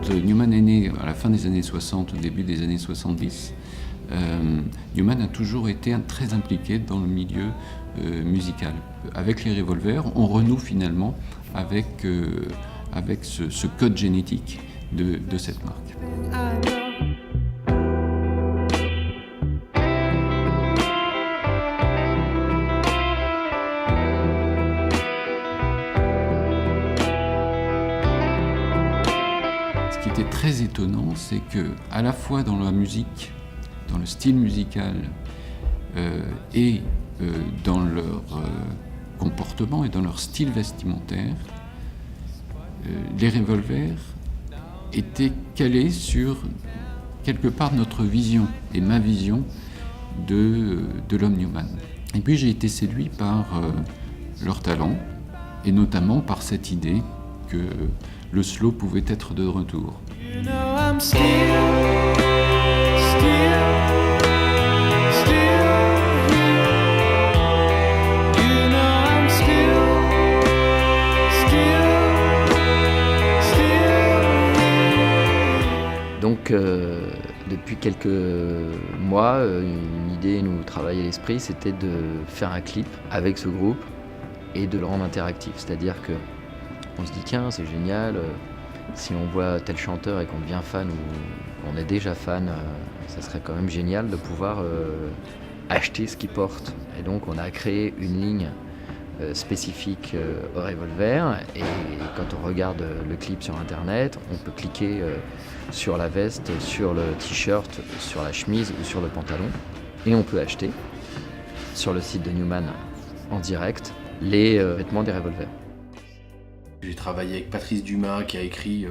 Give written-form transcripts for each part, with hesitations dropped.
quand Newman est né à la fin des années 60, au début des années 70, Newman a toujours été très impliqué dans le milieu musical. Avec les Revolvers, on renoue finalement avec ce code génétique de cette marque. Ce qui était très étonnant, c'est que à la fois dans la musique, dans le style musical et dans leur comportement et dans leur style vestimentaire, les Revolvers étaient calés sur quelque part notre vision et ma vision de l'homme Newman. Et puis j'ai été séduit par leur talent et notamment par cette idée que le slow pouvait être de retour. You know I'm still Donc, depuis quelques mois, une idée nous travaille à l'esprit, c'était de faire un clip avec ce groupe et de le rendre interactif. C'est-à-dire qu'on se dit, tiens, c'est génial, si on voit tel chanteur et qu'on devient fan ou qu'on est déjà fan, ça serait quand même génial de pouvoir acheter ce qu'il porte. Et donc, on a créé une ligne spécifique au Revolver, et quand on regarde le clip sur internet, on peut cliquer sur la veste, sur le t-shirt, sur la chemise ou sur le pantalon, et on peut acheter sur le site de Newman en direct les vêtements des Revolver. J'ai travaillé avec Patrice Dumas qui a écrit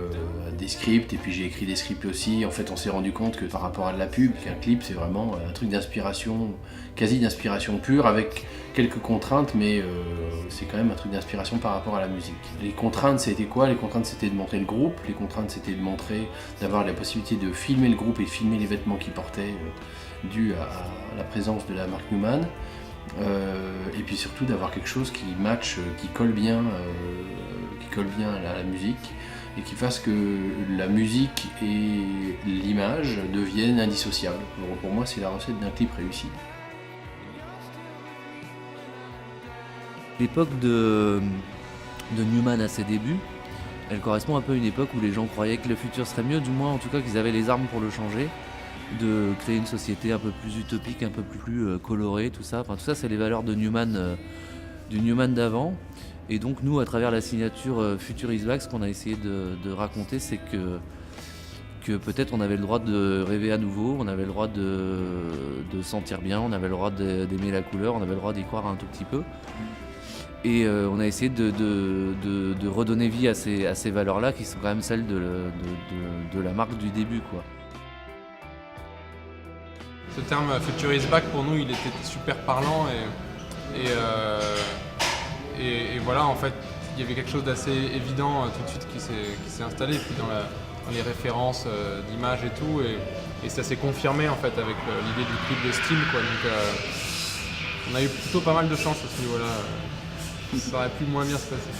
des scripts, et puis j'ai écrit des scripts aussi. En fait, on s'est rendu compte que par rapport à de la pub, qu'un clip c'est vraiment un truc d'inspiration, quasi d'inspiration pure, avec quelques contraintes, mais c'est quand même un truc d'inspiration par rapport à la musique. Les contraintes c'était quoi? Les contraintes c'était de montrer le groupe, les contraintes c'était de montrer, d'avoir la possibilité de filmer le groupe et filmer les vêtements qu'ils portaient dû à la présence de la marque Newman. Et puis surtout d'avoir quelque chose qui match, qui colle bien à la musique, et qui fasse que la musique et l'image deviennent indissociables. Donc pour moi, c'est la recette d'un clip réussi. L'époque de Newman à ses débuts, elle correspond un peu à une époque où les gens croyaient que le futur serait mieux, du moins en tout cas qu'ils avaient les armes pour le changer, de créer une société un peu plus utopique, un peu plus colorée, tout ça. Enfin, tout ça, c'est les valeurs de Newman, du Newman d'avant. Et donc nous, à travers la signature Future is Back, ce qu'on a essayé de raconter, c'est que peut-être on avait le droit de rêver à nouveau, on avait le droit de sentir bien, on avait le droit d'aimer la couleur, on avait le droit d'y croire un tout petit peu. Et on a essayé de redonner vie à ces valeurs-là, qui sont quand même celles de la marque du début, quoi. Ce terme Future is Back, pour nous, il était super parlant, et voilà, en fait, il y avait quelque chose d'assez évident tout de suite qui s'est installé, puis dans les références d'images et tout, et ça s'est confirmé en fait avec l'idée du clip de style, quoi. Donc on a eu plutôt pas mal de chance à ce niveau-là. Ça aurait pu moins bien se passer.